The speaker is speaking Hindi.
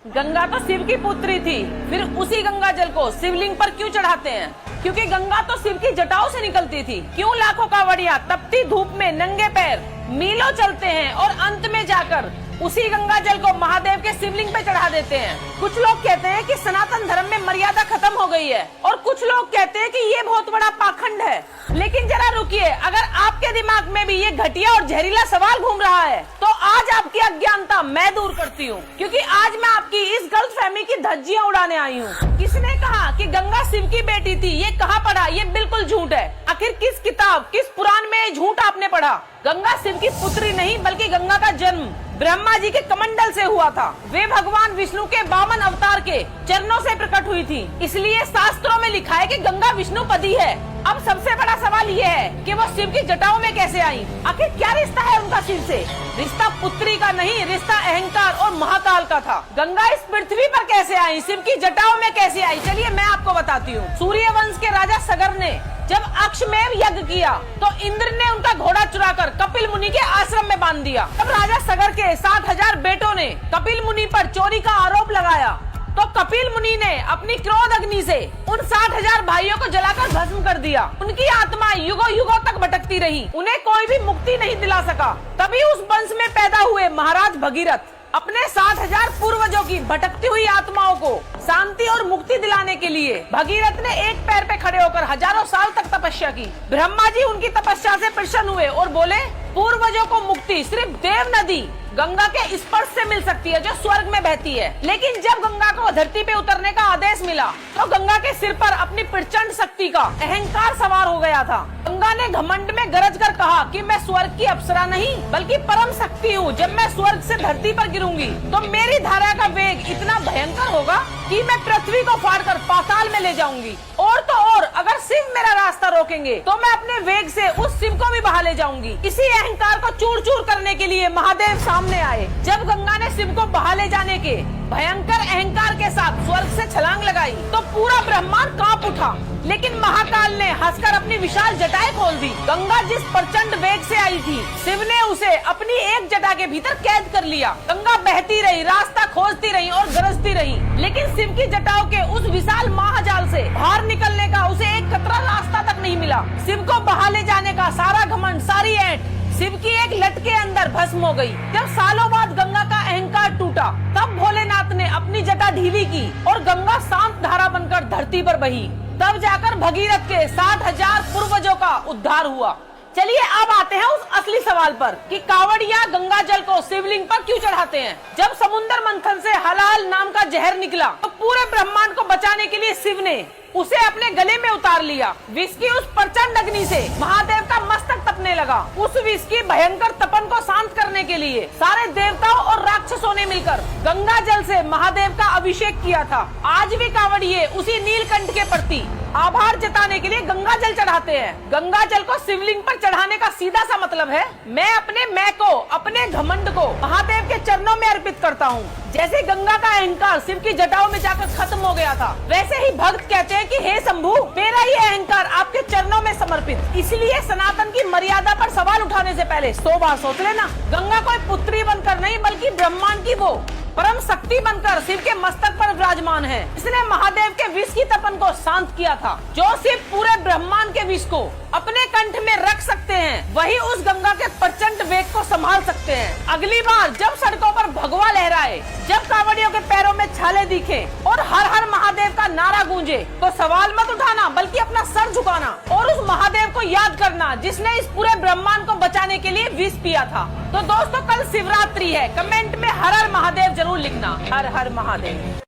गंगा तो शिव की पुत्री थी, फिर उसी गंगा जल को शिवलिंग पर क्यों चढ़ाते हैं? क्योंकि गंगा तो शिव की जटाओं से निकलती थी। क्यों लाखों कांवड़िया तपती धूप में नंगे पैर मीलों चलते हैं और अंत में जाकर उसी गंगा जल को महादेव के शिवलिंग पे चढ़ा देते हैं? कुछ लोग कहते हैं कि सनातन धर्म में मर्यादा खत्म हो गई है और कुछ लोग कहते हैं कि ये बहुत बड़ा पाखंड है। लेकिन जरा रुकिए, अगर आपके दिमाग में भी ये घटिया और जहरीला सवाल घूम रहा है तो आज आपकी अज्ञानता मैं दूर करती हूँ, क्योंकि आज मैं आपकी इस गलतफहमी की धज्जियां उड़ाने आई हूँ। किसने कहा कि गंगा शिव की बेटी थी? ये कहाँ पढ़ा? ये बिल्कुल झूठ है। आखिर किस किताब, किस पुराण में ये झूठ आपने पढ़ा? गंगा शिव की पुत्री नहीं, बल्कि गंगा का जन्म ब्रह्मा जी के कमंडल से हुआ था। वे भगवान विष्णु के 52 अवतार के चरणों से प्रकट हुई थी, इसलिए शास्त्रों में लिखा है कि गंगा विष्णु पति है। अब सबसे बड़ा सवाल ये है कि वो शिव की जटाओं में कैसे आई? आखिर क्या रिश्ता है उनका शिव से? रिश्ता पुत्री का नहीं, रिश्ता अहंकार और महाकाल का था। गंगा इस पृथ्वी पर कैसे आई? शिव की जटाओं में कैसे आई? चलिए मैं आपको बताती हूँ। सूर्य वंश के राजा सगर ने जब अश्वमेध यज्ञ किया तो इंद्र ने उनका घोड़ा चुराकर कपिल मुनि के आश्रम में बांध दिया। तब राजा सगर के 7000 बेटों ने कपिल मुनि पर चोरी का आरोप लगाया तो कपिल मुनि ने अपनी क्रोध अग्नि से उन 60,000 भाइयों को जलाकर भस्म कर दिया। उनकी आत्मा युगों युगों तक भटकती रही, उन्हें कोई भी मुक्ति नहीं दिला सका। तभी उस वंश में पैदा हुए महाराज भगीरथ अपने 60,000 पूर्वजों की भटकती हुई आत्माओं को शांति और मुक्ति दिलाने के लिए भगीरथ ने एक पैर पे खड़े होकर हजारों साल तक तपस्या की। ब्रह्मा जी उनकी तपस्या से प्रसन्न हुए और बोले, पूर्वजों को मुक्ति सिर्फ देव नदी गंगा के स्पर्श से मिल सकती है जो स्वर्ग में बहती है। लेकिन जब गंगा को धरती पे उतरने का आदेश मिला तो गंगा के सिर पर अपनी प्रचंड शक्ति का अहंकार सवार हो गया था। गंगा ने घमंड में गरज कर कहा कि मैं स्वर्ग की अप्सरा नहीं बल्कि परम शक्ति हूँ। जब मैं स्वर्ग से धरती पर गिरूंगी तो मेरी धारा का वेग इतना भयंकर होगा कि मैं पृथ्वी को फाड़कर पाताल में ले जाऊंगी। और तो और अगर शिव मेरा रास्ता रोकेंगे तो मैं अपने वेग से उस शिव को भी बहा ले जाऊंगी। इसी अहंकार को चूर चूर करने के लिए महादेव सामने आए। जब गंगा ने शिव को बहा ले जाने के भयंकर अहंकार के साथ स्वर्ग से छलांग लगाई तो पूरा ब्रह्मांड कांप उठा। लेकिन महाकाल ने हंसकर अपनी विशाल जटाएं खोल दी। गंगा जिस प्रचंड वेग से आई थी, शिव ने उसे अपनी एक जटा के भीतर कैद कर लिया। गंगा बहती रही, रास्ता खोजती रही और गरजती रही, लेकिन शिव की जटाओं के उस विशाल महाजाल से बाहर निकलने का उसे एक कतरा रास्ता तक नहीं मिला। शिव को बहा ले जाने का सारा घमंड, सारी ऐंठ शिव की एक लट के अंदर भस्म हो गई। जब सालों बाद गंगा का अहंकार टूटा तब भोलेनाथ ने अपनी जटा ढीली की और गंगा शांत धारा बनकर धरती पर बही। तब जाकर भगीरथ के 60,000 पूर्वजों का उद्धार हुआ। चलिए अब आते हैं उस असली सवाल पर कि कांवड़िया गंगा जल को शिवलिंग पर क्यों चढ़ाते हैं? जब समुद्र मंथन से हलाल नाम का जहर निकला तो पूरे ब्रह्मांड को बचाने के लिए शिव ने उसे अपने गले में उतार लिया। विष की उस प्रचंड अग्नि से महादेव का मस्तक तपने लगा। उस विष की भयंकर तपन को शांत करने के लिए सारे देवताओं और राक्षसों ने मिलकर गंगा जल से महादेव का अभिषेक किया था। आज भी कांवड़िए उसी नीलकंठ के प्रति आभार जताने के लिए गंगा जल चढ़ाते हैं। गंगा जल को शिवलिंग पर चढ़ाने का सीधा सा मतलब है, मैं अपने मैं को, अपने घमंड को महादेव के चरणों में अर्पित करता हूँ। जैसे गंगा का अहंकार शिव की जटाओं में जाकर खत्म हो गया था, वैसे ही भक्त कहते हैं कि हे शंभू, मेरा ये अहंकार आपके चरणों में समर्पित। इसलिए सनातन की मर्यादा पर सवाल उठाने से पहले 100 बार सोच लेना। गंगा कोई पुत्री बनकर नहीं बल्कि ब्रह्मांड की वो परम शक्ति बनकर शिव के मस्तक पर विराजमान है। इसने महादेव के विष की तपन को शांत किया था। जो शिव पूरे ब्रह्मांड के विष को अपने कंठ में रख सकते हैं, वही उस गंगा के प्रचंड वेग को संभाल सकते हैं। अगली बार जब सड़कों पर भगवा लहराए, जब कांवड़ियों के पैरों में छाले दिखे और हर हर महादेव का नारा गूंजे, तो सवाल मत उठाना बल्कि अपना सर झुकाना और उस महादेव को याद करना जिसने इस पूरे ब्रह्मांड को बचाने के लिए विष पिया था। तो दोस्तों, कल शिवरात्रि है। कमेंट में हर हर महादेव जरूर लिखना। हर हर महादेव।